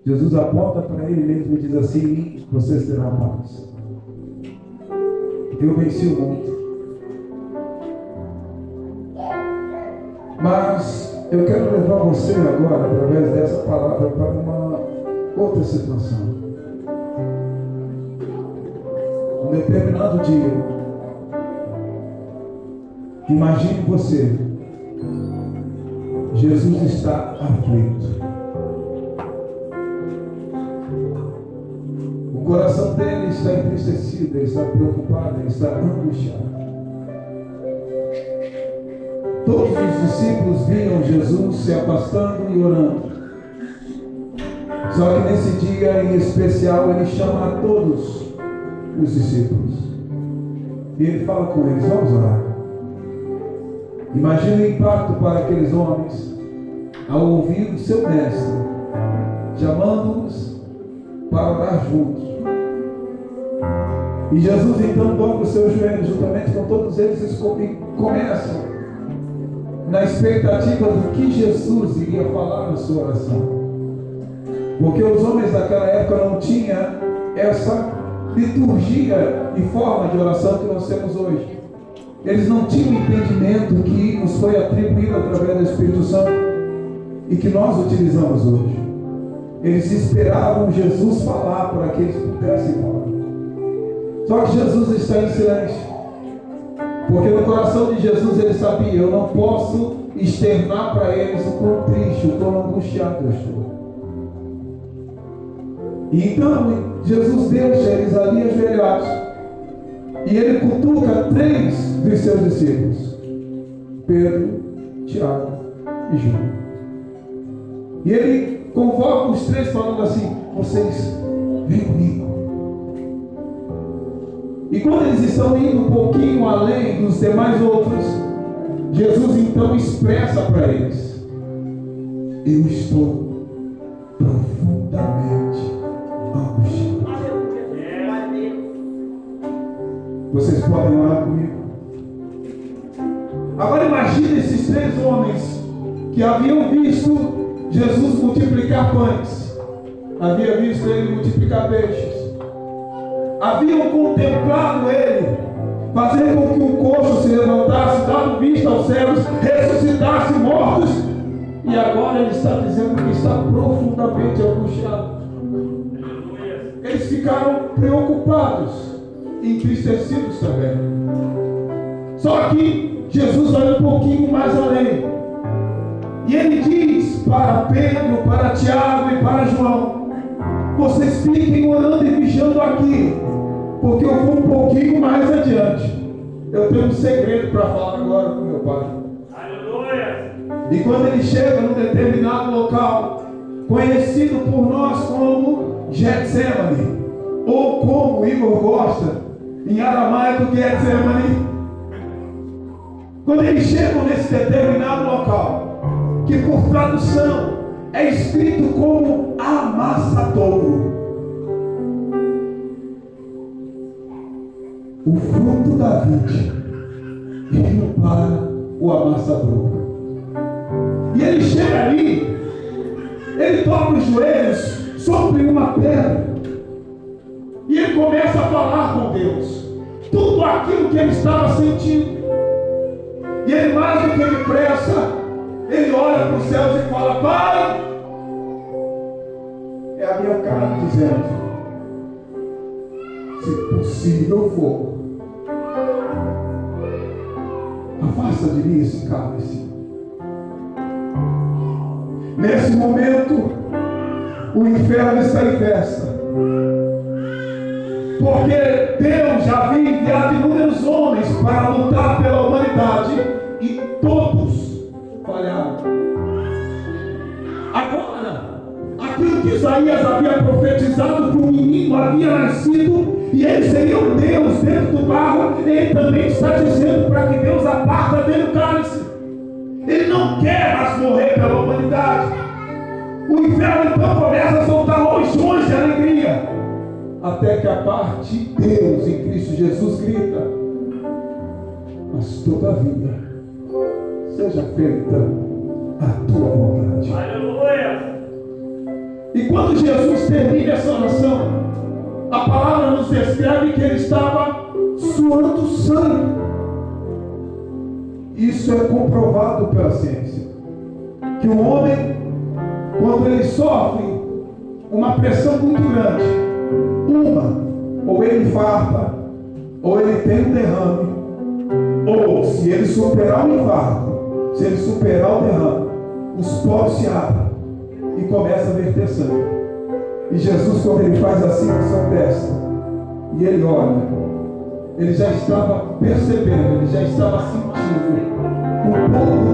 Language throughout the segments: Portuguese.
Jesus aponta para ele mesmo e diz assim: vocês terão paz. Eu venci o mundo. Mas eu quero levar você agora, através dessa palavra, para uma outra situação. Um determinado dia, imagine você, Jesus está aflito. O coração dele está entristecido, ele está preocupado, ele está angustiado. Todos os discípulos viam Jesus se afastando e orando. Só que nesse dia em especial ele chama a todos os discípulos. E ele fala com eles: vamos orar. Imagine o impacto para aqueles homens ao ouvir o seu mestre chamando-os para orar juntos. E Jesus então dobra os seus joelhos juntamente com todos eles e começam na expectativa do que Jesus iria falar na sua oração. Porque os homens daquela época não tinham essa liturgia e forma de oração que nós temos hoje. Eles não tinham o entendimento que nos foi atribuído através do Espírito Santo e que nós utilizamos hoje. Eles esperavam Jesus falar para que eles pudessem falar. Só que Jesus está em silêncio. Porque no coração de Jesus ele sabia: eu não posso externar para eles o quão triste, o quão angustiado eu estou. E então Jesus deixa eles ali ajoelhados. E ele cutuca 3 dos seus discípulos: Pedro, Tiago e João. E ele convoca os 3 falando assim: vocês vêm comigo. E quando eles estão indo um pouquinho além dos demais outros, Jesus então expressa para eles: eu estou profundamente angustiado. Vocês podem orar comigo? Agora imagine esses 3 homens que haviam visto Jesus multiplicar pães, haviam visto ele multiplicar peixes, haviam contemplado ele fazer com que o coxo se levantasse, dado vista aos céus, ressuscitasse mortos, e agora ele está dizendo que está profundamente angustiado. Eles ficaram preocupados, entristecidos também. Só que Jesus vai um pouquinho mais além, e ele diz para Pedro, para Tiago e para João: vocês fiquem orando e vigiando aqui, porque eu vou um pouquinho mais adiante. Eu tenho um segredo para falar agora com meu Pai. Aleluia! E quando ele chega num determinado local, conhecido por nós como Getsemane, ou como o Igor gosta, em aramaico, Getsemane. Quando eles chegam nesse determinado local, que por tradução é escrito como amassadouro, o fruto da vide indo para o amassadouro. E ele chega ali, ele dobra os joelhos sobre uma pedra e ele começa a falar com Deus tudo aquilo que ele estava sentindo. E ele, mais do que depressa, ele olha para os céus e fala: Pai, é a minha carne dizendo: se possível for, afasta de mim esse cálice. Nesse momento, o inferno está em festa, porque Deus já havia enviado inúmeros homens para lutar pela humanidade e todos falharam. Agora, aquilo que Isaías havia profetizado, que um menino havia nascido e ele seria um Deus dentro do barro, ele também está dizendo para que Deus aparta dele o cálice. Ele não quer mais morrer pela humanidade. O inferno então começa a soltar rojões de alegria, até que a parte de Deus em Cristo Jesus grita: mas todavia seja feita a tua vontade. Aleluia! E quando Jesus termina essa oração, a palavra nos descreve que ele estava suando sangue. Isso é comprovado pela ciência. Que o homem, quando ele sofre uma pressão muito grande, ou ele infarta, ou ele tem um derrame, ou se ele superar o infarto, se ele superar o derrame, os poros se abrem e começa a verter sangue. E Jesus, quando ele faz assim na sua testa, e ele olha, ele já estava percebendo, ele já estava sentindo um pouco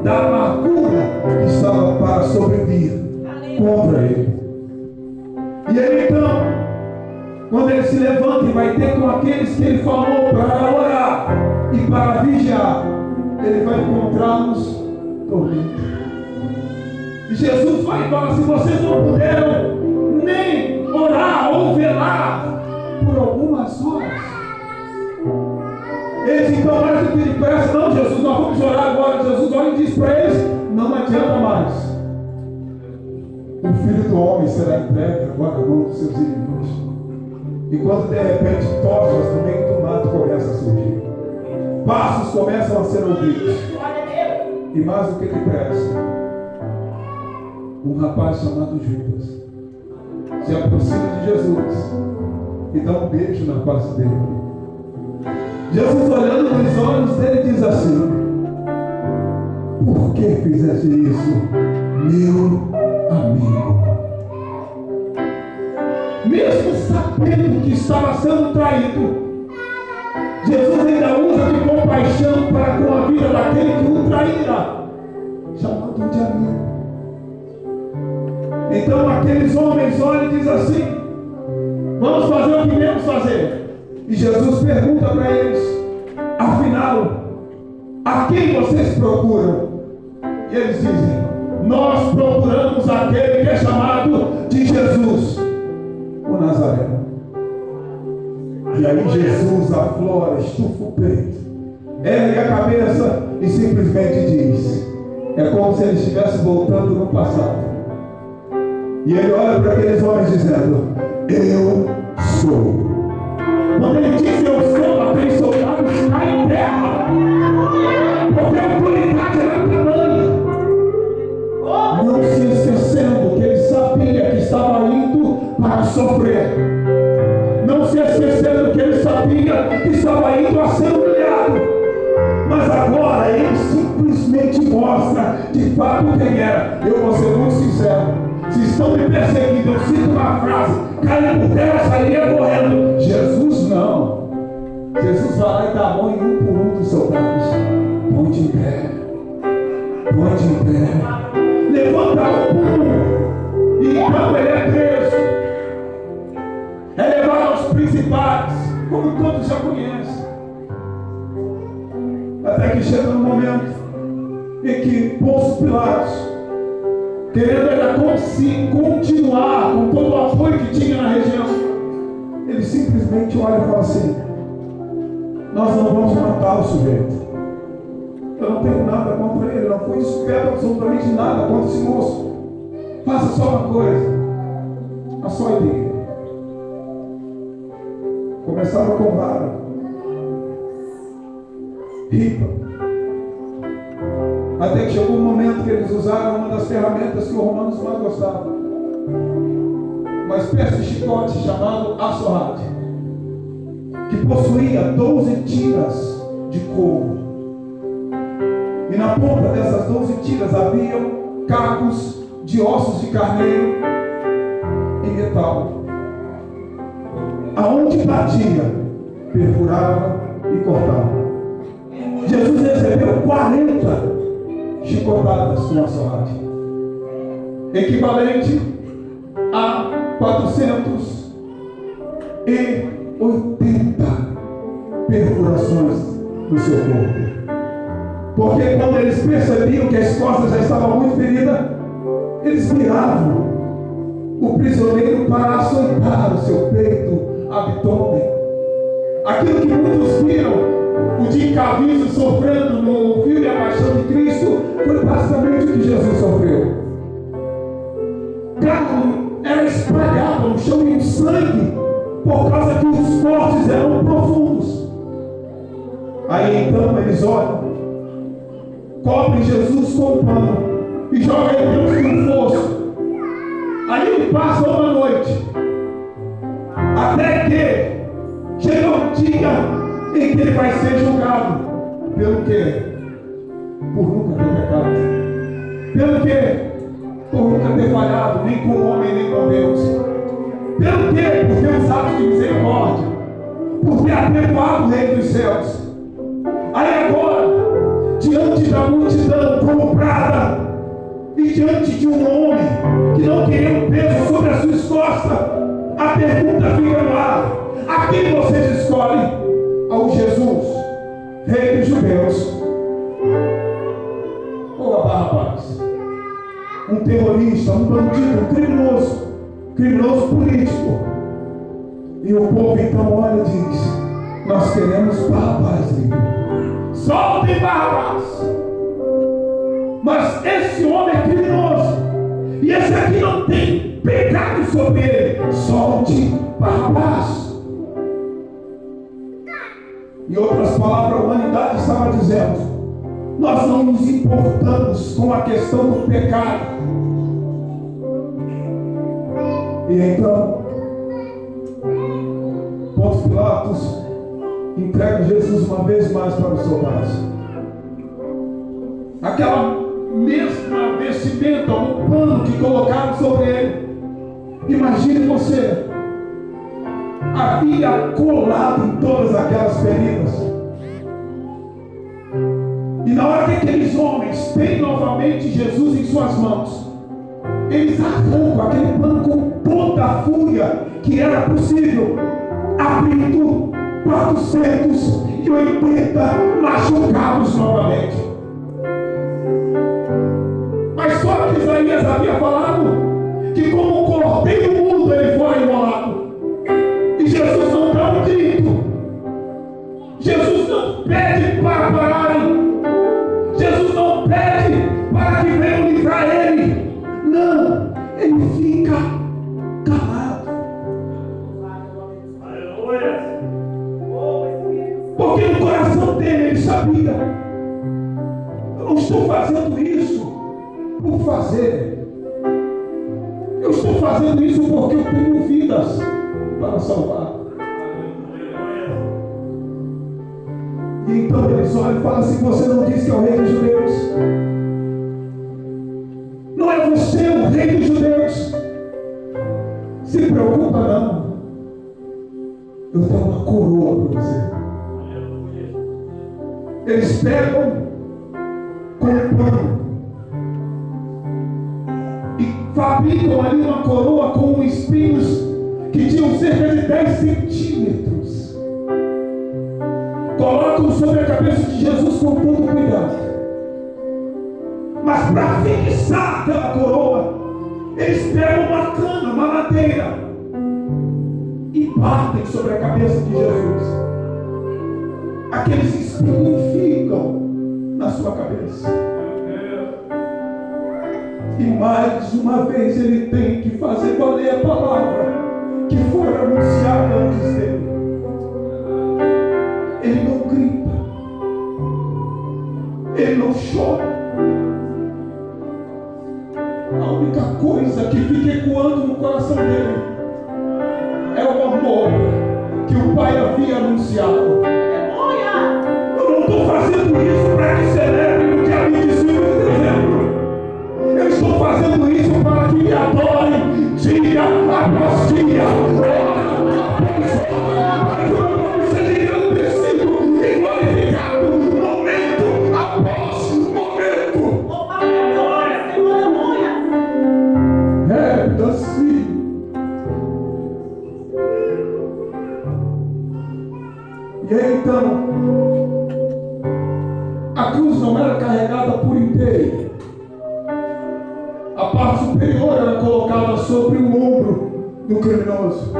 da amargura que estava para sobrevir contra ele. E ele então, quando ele se levanta e vai ter com aqueles que ele falou para orar e para vigiar, ele vai encontrá-los dormindo. E Jesus vai e fala assim: vocês não puderam nem orar ou velar por algumas horas. Eles então, mais do que ele peça: não, Jesus, nós vamos orar agora. Jesus olha e diz para eles: não adianta mais. O Filho do Homem será entregue agora na mão dos seus inimigos. E quando de repente tochas no meio do mato começam a surgir, passos começam a ser ouvidos, e mais do que depressa, um rapaz chamado Judas se aproxima de Jesus e dá um beijo na face dele. Jesus, olhando nos olhos dele, diz assim: por que fizeste isso, meu amigo? Mesmo sabendo que estava sendo traído, Jesus ainda usa de compaixão para com a vida daquele que o trairá, chamando de amigo. Então aqueles homens olham e dizem assim: vamos fazer o que devemos fazer. E Jesus pergunta para eles: afinal, a quem vocês procuram? E eles dizem: nós procuramos aquele que é chamado de Jesus, o Nazareno. E aí Jesus aflora, estufa o peito, ergue a cabeça e simplesmente diz: é como se ele estivesse voltando no passado. E ele olha para aqueles homens dizendo: eu sou. Quando ele diz eu sou, aqueles soldados caem em terra, porque a autoridade era tamanha. Não se esquecendo que ele sabia que estava indo para sofrer. Não se esquecendo que ele sabia que estava indo a ser humilhado. Mas agora ele simplesmente mostra de fato quem era. Eu vou ser muito sincero: se estão me perseguindo, eu cito uma frase, caia por terra, sairia correndo. Jesus não. Jesus vai lá e dá a mão em um por um dos soldados. Põe-te em pé. Põe-te em pé. Levanta o punho. E então ele é preso. É levado aos principais, como todos já conhecem. Até que chega no momento em que Pôncio Pilatos, querendo ainda continuar com todo o apoio que tinha na região, ele simplesmente olha e fala assim: nós não vamos matar o sujeito. Eu não tenho nada contra ele, não fui descoberto absolutamente nada contra esse moço. Faça só uma coisa, a sua ideia. Começaram com vara, ripa, até que chegou um momento que eles usaram uma das ferramentas que os romanos mais gostavam, uma espécie de chicote chamado açorrade, que possuía 12 tiras de couro, e na ponta dessas 12 tiras haviam cacos de ossos de carneiro em metal. Aonde batia, perfurava e cortava. Jesus recebeu 40 chicotadas com açorrade, equivalente a 480 perfurações no seu corpo. Porque quando eles percebiam que as costas já estavam muito feridas, eles viravam o prisioneiro para açoitar o seu peito, abdômen. Aquilo que muitos viram o Jim Caviezel sofrendo no filme A Paixão de Cristo foi basicamente o que Jesus sofreu. Carne estavam no chão e o sangue, por causa que os cortes eram profundos. Aí então eles olham, cobrem Jesus com um pano e jogam ele dentro de um fosso. Aí ele passa uma noite, até que chega um dia em que ele vai ser julgado. Pelo quê? Por nunca ter pecado. Pelo quê? Por nunca ter falhado, nem com o homem, nem com Deus. Pelo quê? Por ter usado de misericórdia, por ter abençoado o Rei dos Céus. Aí agora, diante da multidão comprada, e diante de um homem que não queria um peso sobre as suas costas, a pergunta fica no ar: a quem vocês escolhem? Ao Jesus, Rei dos Judeus, ou a Barrabás? Um terrorista, um bandido, um criminoso político. E o povo então olha e diz: nós queremos Barrabás livre. Soltem Barrabás. Mas esse homem é criminoso, e esse aqui não tem pecado sobre ele. Solte Barrabás. Em outras palavras, a humanidade estava dizendo: nós não nos importamos com a questão do pecado. E então, Pôncio Pilatos entrega Jesus uma vez mais para os soldados. Aquela mesma vestimenta, um pano que colocaram sobre ele. Imagine você, havia colado em todas aquelas feridas. E na hora que aqueles homens têm novamente Jesus em suas mãos, eles arrancam aquele pano com toda a fúria que era possível, abrindo 480 machucados novamente. Mas só que Isaías havia falado que como um cordeiro mudo ele foi imolado. E Jesus não dá um grito. Jesus não pede para pararem. Jesus não pede para que venham livrar ele. Não, ele fica calado. Porque no coração dele ele sabia: eu não estou fazendo isso por fazer. Eu estou fazendo isso porque eu tenho vidas para salvar. E então eles olham e falam assim: você não disse que é o Rei dos Judeus? Não é você o Rei dos Judeus? Se preocupa não. Eu tenho uma coroa para você. Eles pegam com um pano e fabricam ali uma coroa com espinhos que tinham cerca de 10 centímetros. Colocam sobre a cabeça de Jesus com todo cuidado. Mas para fixar aquela coroa, eles pegam uma cana, uma madeira, e batem sobre a cabeça de Jesus. Aqueles espinhos ficam na sua cabeça. E mais uma vez ele tem que fazer valer a palavra que foi anunciada antes dele. Ele não grita, ele não chora. A única coisa que fica ecoando no coração dele é o amor que o Pai havia anunciado. Eu não estou fazendo isso para que celebre no dia 25 de dezembro. Eu estou fazendo isso para que me adorem dia após dia. Para que o meu nome seja engrandecido e glorificado momento após momento. Assim. E aí então, a cruz não era carregada por inteiro. A parte superior era colocada sobre o ombro do criminoso.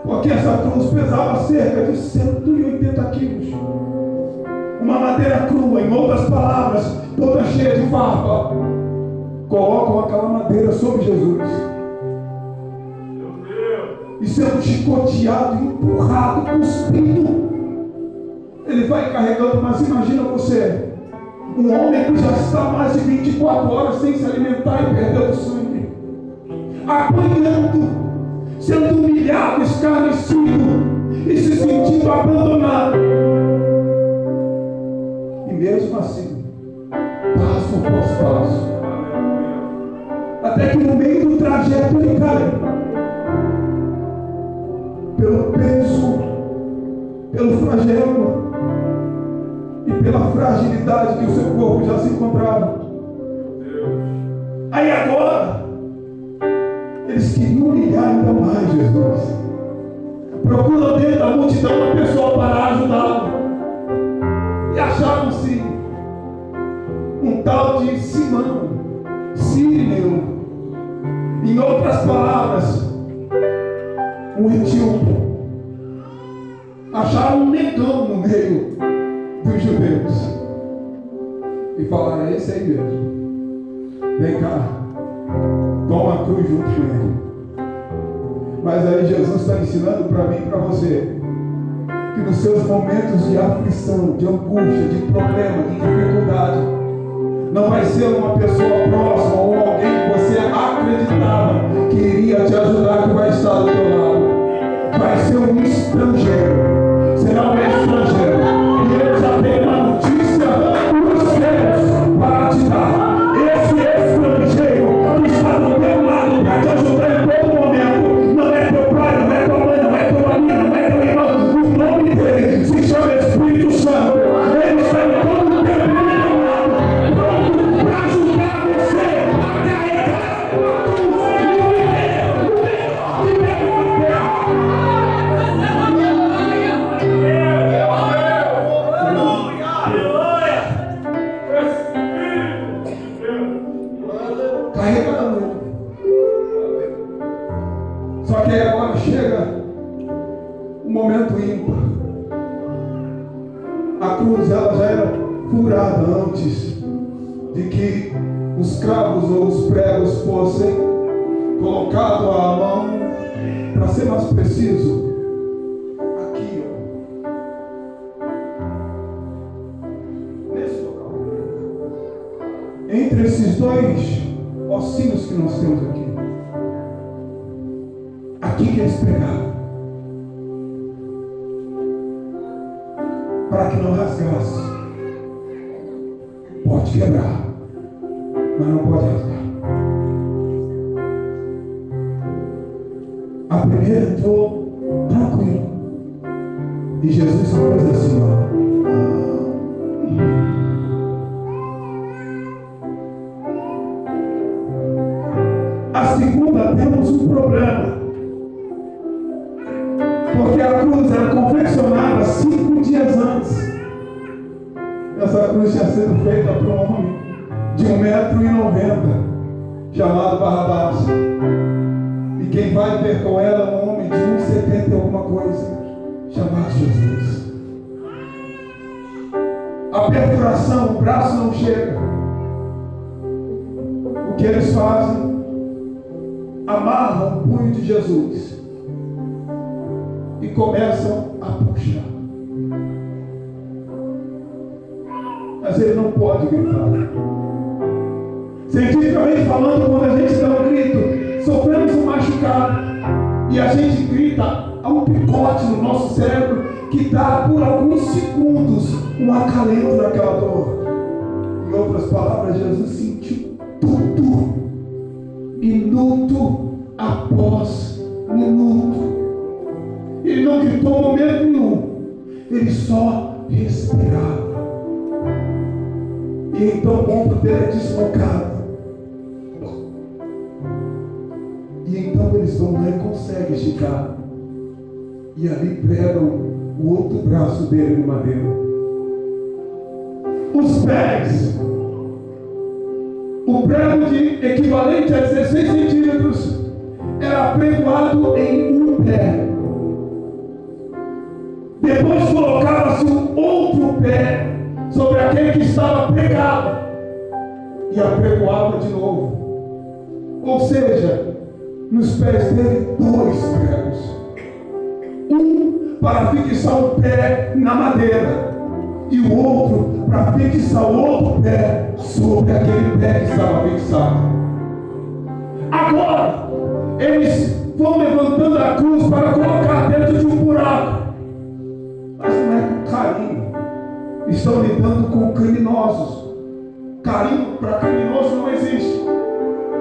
Porque essa cruz pesava cerca de 180 quilos. Uma madeira crua, em outras palavras, toda cheia de farpa. Colocam aquela madeira sobre Jesus. e sendo chicoteado, empurrado, cuspido. Ele vai carregando, mas imagina você, um homem que já está mais de 24 horas sem se alimentar e perdendo sangue, apanhando, sendo humilhado, escarnecido e se sentindo abandonado. E mesmo assim, passo após passo, até que no meio do trajeto ele cai, pelo peso, pelo flagelo e pela fragilidade que o seu corpo já se encontrava. Aí agora eles queriam humilhar ainda mais Jesus. Procuram dentro da multidão uma pessoa para ajudá-lo, e acharam-se um tal de Simão, Sírio, em outras palavras, um etíope. Acharam um negão no meio dos judeus e falaram: é esse aí mesmo, vem cá, toma a cruz junto com ele. Mas aí Jesus está ensinando para mim e para você que nos seus momentos de aflição, de angústia, de problema, de dificuldade, não vai ser uma pessoa próxima ou alguém que você acreditava que iria te ajudar que vai estar do teu lado. Vai ser um estrangeiro, será um estrangeiro, e eu já tenho uma notícia dos céus para te dar. Esse estrangeiro que está do teu lado para te ajudar em todo momento, não é teu pai, não é tua mãe, não é tua amiga, não é teu irmão. O nome dele se chama Espírito Santo. Ele está em todo o teu lado, pronto para ajudar você a carregar a cruz carregando. Só que aí agora chega um momento ímpar. A cruz ela já era furada antes de que os cravos ou os pregos fossem colocados à mão, para ser mais preciso, aqui, ó, nesse local, entre esses dois ossinhos que nós temos aqui, aqui que eles pregavam, para que não rasgasse. Pode quebrar, mas não pode rasgar. A primeira entrou tranquilo, e Jesus só fez assim, ó. A segunda, temos um problema, porque a cruz era confeccionada 5 dias antes. Essa cruz tinha sido feita para um homem de 1,90 m, chamado Barrabás. E quem vai ter com ela é um homem de 1,70 m alguma coisa, chamado Jesus. A perfuração, o braço não chega. O que eles fazem? Amarram o punho de Jesus e começam a puxar. Mas ele não pode gritar. Cientificamente falando, quando a gente dá um grito, sofremos um machucado e a gente grita, há um picote no nosso cérebro que dá por alguns segundos um acalento daquela dor. Em outras palavras, Jesus sentiu tudo, minuto após minuto. Ele não gritou em momento nenhum, ele só respirava. E então o ombro dele é deslocado. E então eles vão lá e conseguem esticar. E ali pregam o outro braço dele no madeiro. Os pés, o prego de equivalente a 16 centímetros, era pregoado em um pé. Depois colocava-se um outro pé sobre aquele que estava pregado e apregoava de novo. Ou seja, nos pés dele 2 pregos. um para fixar um pé na madeira, e o outro para fixar o outro pé sobre aquele pé que estava fixado. Agora, eles vão levantando a cruz para colocar dentro de um buraco, mas não é com carinho. Estão lidando com criminosos. Carinho para criminoso não existe.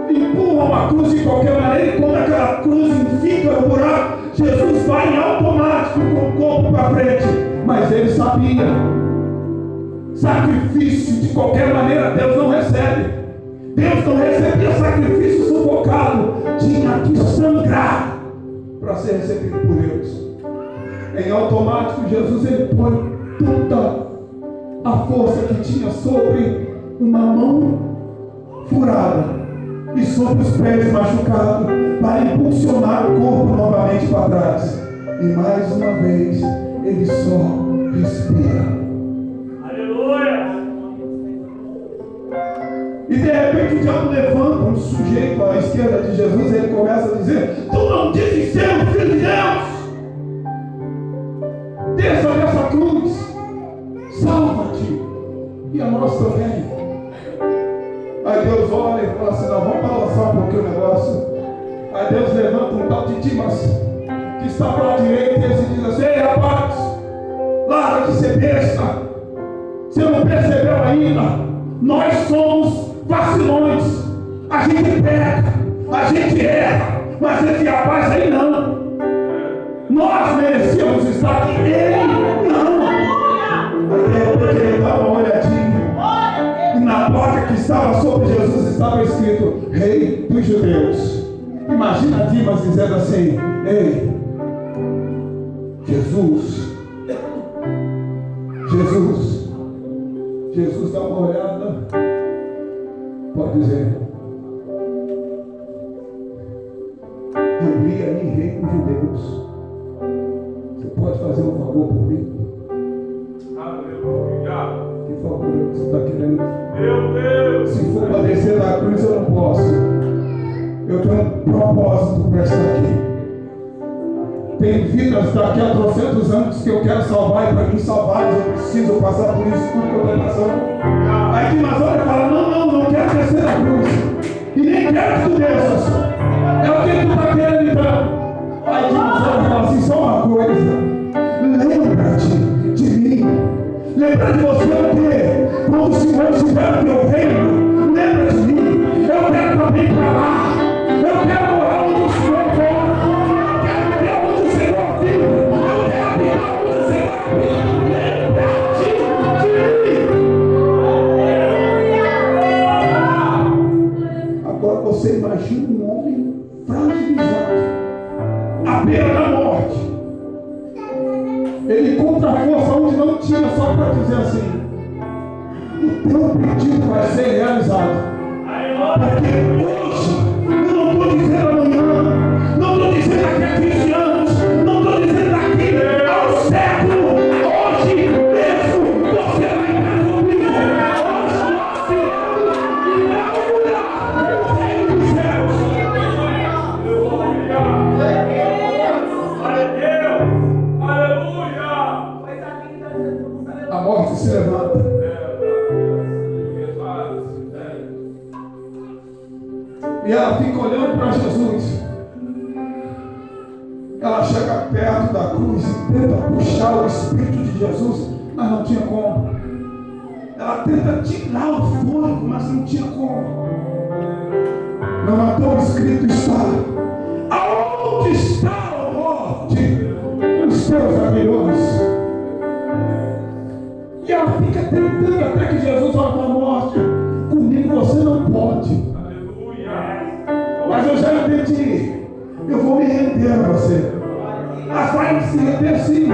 Empurram a cruz de qualquer maneira, e quando aquela cruz fica no buraco, Jesus vai em automático com o corpo para frente. Mas ele sabia: sacrifício de qualquer maneira Deus não recebe. Deus não recebia sacrifício sufocado, tinha que sangrar para ser recebido por Deus. Em automático, Jesus ele põe toda a força que tinha sobre uma mão furada e sobre os pés machucados para impulsionar o corpo novamente para trás. E mais uma vez ele só respira. Aleluia! E de repente o diabo levanta um sujeito à esquerda de Jesus e ele começa a dizer: tu não dizes ser o filho de Deus? Desça dessa cruz, salva-te e a nós também. Aí Deus olha e fala assim: não, vamos balançar um pouquinho o negócio. Aí Deus levanta um tal de Dimas que está para a direita e diz assim: ei rapaz, larga de ser besta. Você não percebeu ainda? Nós somos vacilões. A gente peca, a gente erra, mas esse rapaz aí não. Nós merecíamos estar aqui, ele não. Aí ele dá uma olhadinha, e na placa que estava sobre Jesus estava escrito: Rei dos Judeus. Imagina Dimas dizendo assim: ei, Jesus dá uma olhada, pode dizer: eu li aí Rei dos Judeus. Você pode fazer um favor por mim? Aleluia! Que favor você está querendo? Meu Deus! Se for para descer da cruz, eu não posso. Eu tenho um propósito para estar aqui. Tem vidas daqui a 300 anos que eu quero salvar, e para mim salvar eu preciso passar por isso tudo que eu estou passando. Aí Dimas olha e fala: não quero descer da cruz, e nem quero que tu desças. É o que tu está querendo então? Aí Dimas olha e fala assim: só uma coisa, lembra-te de mim, lembra de você o quê? Quando o Senhor estiver no teu reino, lembra de mim. Eu quero também para lá, eu quero morar onde o Senhor for. Agora você imagina um homem fragilizado, à beira da morte. Ele contra a força onde não tinha, só para dizer assim: o teu pedido vai ser realizado. Porque hoje, eu não estou dizendo amanhã, não estou dizendo daqui a 15 anos, não estou dizendo daqui a um século. Hoje mesmo você vai estar comigo. Hoje nós iremos inaugurar o reino dos céus. Aleluia! A morte se levanta. E ela fica olhando para Jesus. Ela chega perto da cruz e tenta puxar o Espírito de Jesus, mas não tinha como. Ela tenta tirar o fôlego, mas não tinha como. No Natal escrito está: aonde está a morte? Os teus aguilhões. E ela fica tentando até que Jesus olha para a morte: comigo você não pode. Mas eu já entendi, eu vou me render a você. Mas vai se render sim,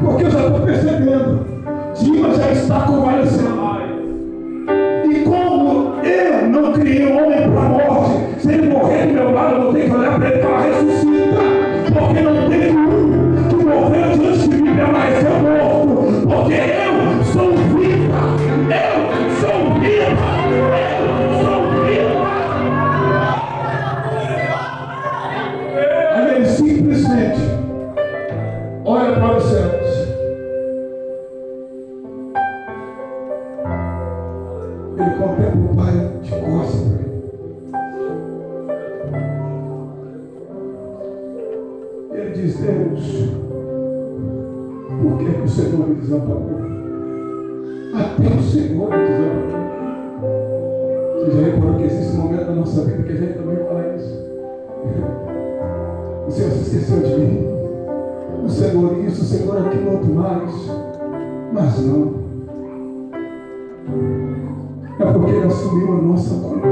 porque eu já estou percebendo, Dimas já está convalescendo. E como eu não criei um homem para a morte, se ele morrer do meu lado, eu vou ter que olhar para ele e falar: ressuscita, porque não tem um que morreu diante de mim permaneceu morto, porque eu sou viva, eu sou viva, eu sou viva. Aí ele simplesmente Deus, por que o Senhor me desamparou? Até o Senhor me desamparou. Você já reparou que existe um momento da nossa vida que a gente também fala isso? O Senhor se esqueceu de mim. O Senhor isso, o Senhor aquilo, outro mais. Mas não. É porque Ele assumiu a nossa culpa.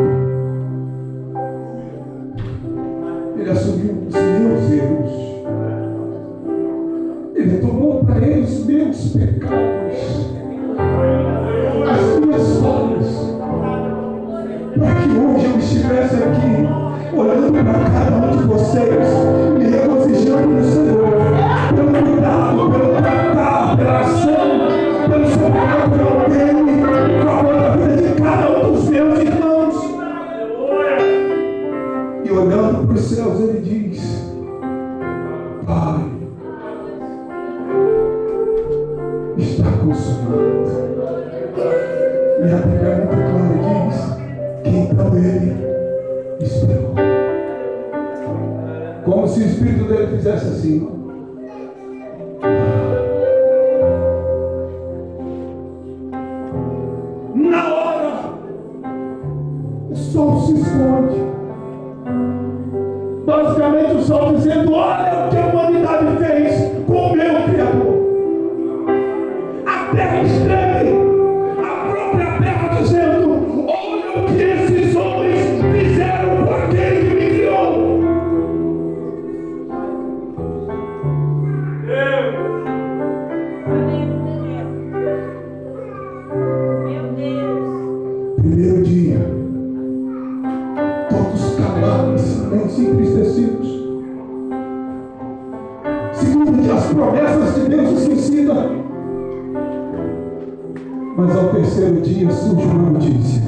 Ele assumiu os meus erros. Ele tomou para Ele os meus pecados, as minhas falhas, para que hoje eu estivesse aqui, olhando para cada um de vocês, me regozijando no Senhor, pelo cuidado, pelo tratar, pela ação, pelo sobrenatural dele, por favor da vida de cada um dos meus irmãos. E olhando para os céus, Ele diz: Pai, está consumado. E a Bíblia é muito clara, diz que então Ele esperou. Como se o Espírito dele fizesse assim, ó. Na hora, o sol se esconde. Basicamente o sol dizendo: olha o que a humanidade fez com o meu Criador. A terra estreme, a própria terra dizendo: olha o que esses homens fizeram com aquele que me criou. Meu Deus. Primeiro dia, todos calados, silencios e entristecidos. Segundo dia, as promessas de Deus esquecidas. Mas ao terceiro dia surge uma notícia.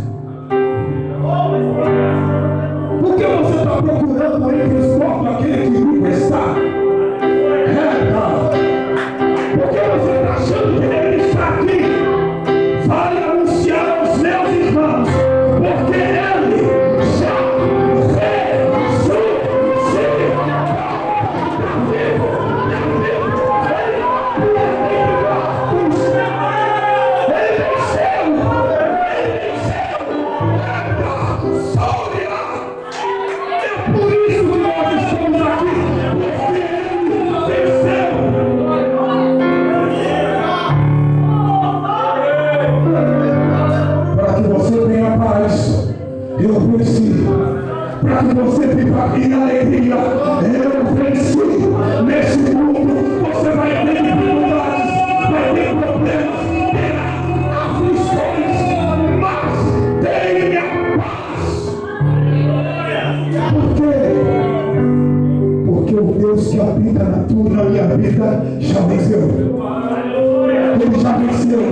Por que você está procurando entre os mortos aquele que nunca está? Por que você está achando que ele está aqui? Vai anunciar aos meus irmãos, porque ele já ressuscitou. Eu venci, para que você viva em alegria. Eu venci. Nesse mundo você vai ter dificuldades, vai ter problemas, terá aflições, mas tenha paz. Por quê? Porque o Deus que habita na tua, na minha vida, já venceu. Ele já venceu.